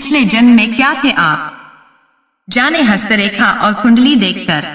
पिछले जन्म में क्या थे आप, जाने हस्तरेखा और कुंडली देखकर।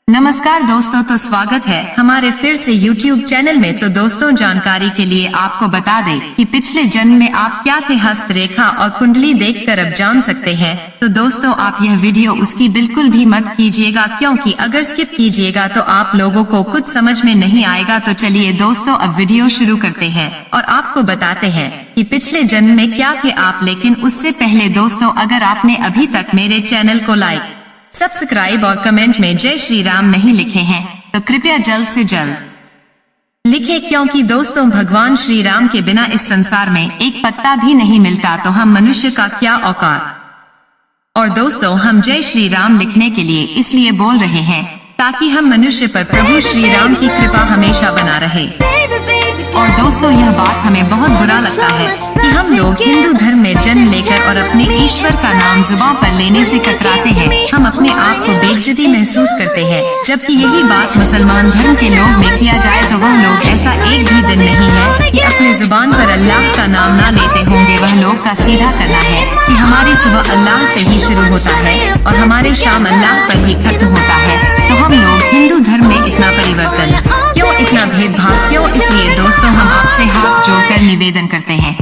नमस्कार दोस्तों, तो स्वागत है हमारे फिर से YouTube चैनल में। तो दोस्तों, जानकारी के लिए आपको बता दें कि पिछले जन्म में आप क्या थे, हस्तरेखा और कुंडली देखकर अब जान सकते हैं। तो दोस्तों, आप यह वीडियो उसकी बिल्कुल भी मत कीजिएगा, क्योंकि अगर स्किप कीजिएगा तो आप लोगों को कुछ समझ में नहीं आएगा। तो चलिए दोस्तों, अब वीडियो शुरू करते हैं और आपको बताते हैं कि पिछले जन्म में क्या थे आप। लेकिन उससे पहले दोस्तों, अगर आपने अभी तक मेरे चैनल को लाइक, सब्सक्राइब और कमेंट में जय श्री राम नहीं लिखे हैं तो कृपया जल्द से जल्द लिखे, क्योंकि दोस्तों भगवान श्री राम के बिना इस संसार में एक पत्ता भी नहीं मिलता, तो हम मनुष्य का क्या औकात। और दोस्तों, हम जय श्री राम लिखने के लिए इसलिए बोल रहे हैं ताकि हम मनुष्य पर प्रभु श्री राम की कृपा हमेशा बना रहे। और दोस्तों, यह बात हमें बहुत बुरा लगता है कि हम लोग हिंदू धर्म में जन्म लेकर और अपने ईश्वर का नाम जुबान पर लेने से कतराते हैं। हम अपने आप को बेइज्जती महसूस करते हैं, जबकि यही बात मुसलमान धर्म के लोग में किया जाए तो वह लोग ऐसा एक भी दिन नहीं है कि अपने जुबान पर अल्लाह का नाम ना लेते होंगे। वह लोग का सीधा करना है कि हमारी सुबह अल्लाह से ही शुरू होता है और हमारी शाम अल्लाह पर ही खत्म होता है। तो हम लोग हिंदू धर्म में इतना परिवर्तन क्यों, इतना भेदभाव क्यों? इसलिए दोस्तों, हम आपसे हाथ जोड़कर निवेदन करते हैं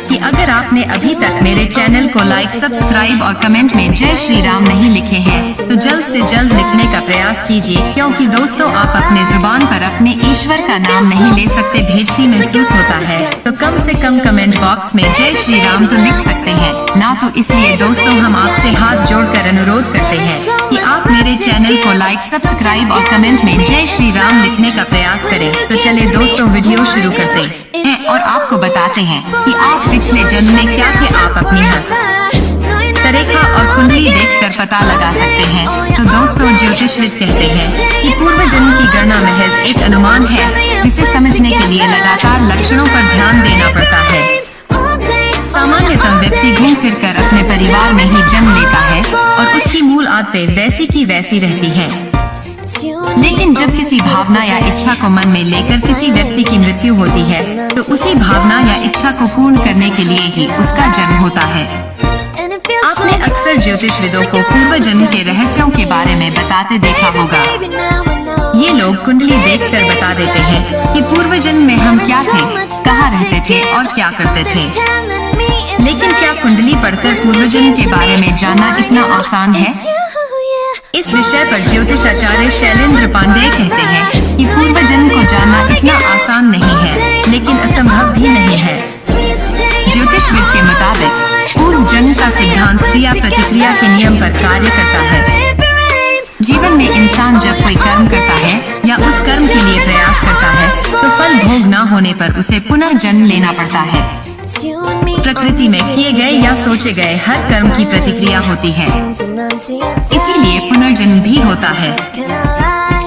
कि अगर आपने अभी तक मेरे चैनल को लाइक, सब्सक्राइब और कमेंट में जय श्री राम नहीं लिखे हैं तो जल्द से जल्द लिखने का प्रयास कीजिए, क्योंकि दोस्तों आप अपने जुबान पर अपने ईश्वर का नाम नहीं ले सकते, बेइज्जती महसूस होता है। तो कम से कम कमेंट बॉक्स में जय श्री राम तो लिख सकते हैं ना। तो इसलिए दोस्तों, हम आपसे हाथ जोड़कर अनुरोध करते हैं कि आप मेरे चैनल को लाइक, सब्सक्राइब और कमेंट में जय श्री राम लिखने का प्रयास करें। तो चले दोस्तों, वीडियो शुरू करते हैं और आपको बताते हैं कि आप पिछले जन्म में क्या थे। आप अपनी हस्तरेखा और कुंडली देखकर पता लगा सकते हैं। तो दोस्तों, ज्योतिषविद कहते हैं कि पूर्व जन्म की गणना महज एक अनुमान है, जिसे समझने के लिए लगातार लक्षणों पर ध्यान देना पड़ता है। सामान्यतः व्यक्ति घूम फिर कर अपने परिवार में ही जन्म लेता है और उसकी मूल आदतें वैसी की वैसी रहती हैं। लेकिन जब किसी भावना या इच्छा को मन में लेकर किसी व्यक्ति की मृत्यु होती है तो उसी भावना या इच्छा को पूर्ण करने के लिए ही उसका जन्म होता है। आपने अक्सर ज्योतिषविदों को पूर्व जन्म के रहस्यों के बारे में बताते देखा होगा। ये लोग कुंडली देखकर बता देते हैं कि पूर्व जन्म में हम क्या थे, कहाँ रहते थे और क्या करते थे। लेकिन क्या कुंडली पढ़कर पूर्व जन्म के बारे में जानना इतना आसान है? इस विषय पर ज्योतिष आचार्य शैलेंद्र पांडेय कहते हैं कि पूर्व जन्म को जानना इतना आसान नहीं है, लेकिन असंभव भी नहीं है। ज्योतिषविद के मुताबिक पूर्व जन्म का सिद्धांत क्रिया प्रतिक्रिया के नियम पर कार्य करता है। जीवन में इंसान जब कोई कर्म करता है या उस कर्म के लिए प्रयास करता है तो फल भोग न होने पर उसे पुनः जन्म लेना पड़ता है। प्रकृति में किए गए या सोचे गए हर कर्म की प्रतिक्रिया होती है, इसीलिए पुनर्जन्म भी होता है।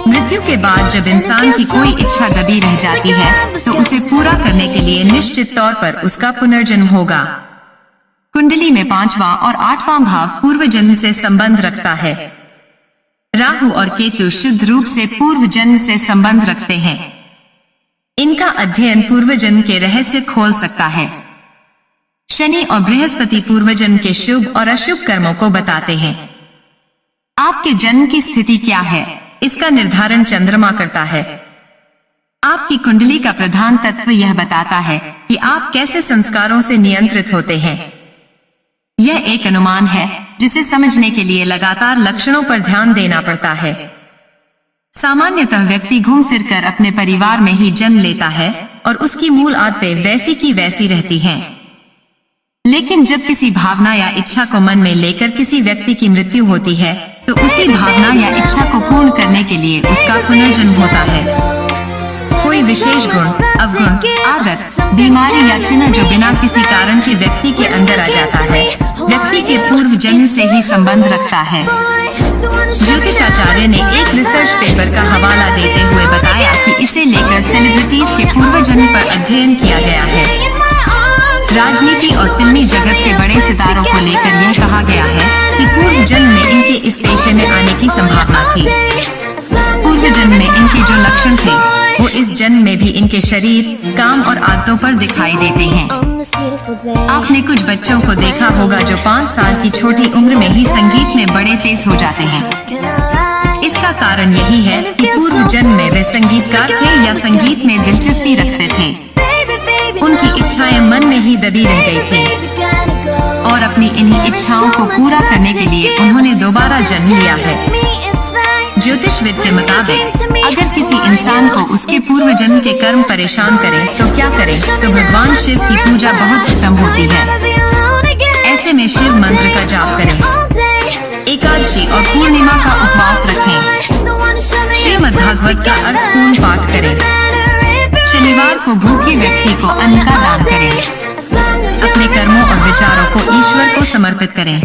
मृत्यु के बाद जब इंसान की कोई इच्छा दबी रह जाती है तो उसे पूरा करने के लिए निश्चित तौर पर उसका पुनर्जन्म होगा। कुंडली में 5वां और 8वां भाव पूर्व जन्म से संबंध रखता है। राहु और केतु शुद्ध रूप से पूर्व जन्म से संबंध रखते हैं। इनका अध्ययन पूर्व जन्म के रहस्य खोल सकता है। शनि और बृहस्पति पूर्व जन्म के शुभ और अशुभ कर्मों को बताते हैं। आपके जन्म की स्थिति क्या है, इसका निर्धारण चंद्रमा करता है। आपकी कुंडली का प्रधान तत्व यह बताता है कि आप कैसे संस्कारों से नियंत्रित होते हैं। यह एक अनुमान है जिसे समझने के लिए लगातार लक्षणों पर ध्यान देना पड़ता है। सामान्यतः व्यक्ति घूम फिरकर अपने परिवार में ही जन्म लेता है और उसकी मूल आदतें वैसी की वैसी रहती हैं। लेकिन जब किसी भावना या इच्छा को मन में लेकर किसी व्यक्ति की मृत्यु होती है तो उसी भावना या इच्छा को पूर्ण करने के लिए उसका पुनर्जन्म होता है। कोई विशेष गुण, अवगुण, आदत, बीमारी या चिन्ह जो बिना किसी कारण के व्यक्ति के अंदर आ जाता है, व्यक्ति के पूर्व जन्म से ही संबंध रखता है। ज्योतिष आचार्य ने एक रिसर्च पेपर का हवाला देते हुए बताया कि इसे लेकर सेलिब्रिटीज के पूर्व जन्म पर अध्ययन किया गया है। राजनीति और फिल्मी जगत के बड़े सितारों को लेकर यह कहा गया है कि पूर्व जन्म में इनके इस पेशे में आने की संभावना थी। पूर्व जन्म में इनके जो लक्षण थे वो इस जन्म में भी इनके शरीर, काम और आदतों पर दिखाई देते हैं। आपने कुछ बच्चों को देखा होगा जो 5 साल की छोटी उम्र में ही संगीत में बड़े तेज हो जाते हैं। इसका कारण यही है कि पूर्व जन्म में वे संगीतकार थे या संगीत में दिलचस्पी रखते थे। उनकी इच्छाएं मन में ही दबी रह गई थी और अपनी इन्हीं इच्छाओं को पूरा करने के लिए उन्होंने दोबारा जन्म लिया है। ज्योतिषविद के मुताबिक अगर किसी इंसान को उसके पूर्व जन्म के कर्म परेशान करें तो क्या करें, तो भगवान शिव की पूजा बहुत उत्तम होती है। ऐसे में शिव मंत्र का जाप करें, एकादशी और पूर्णिमा का उपवास रखें, श्रीमद् भागवत का अर्थपूर्ण पाठ करें, शनिवार को भूखे व्यक्ति को अन्न का दान करें, अपने कर्मों और विचारों को ईश्वर को समर्पित करें।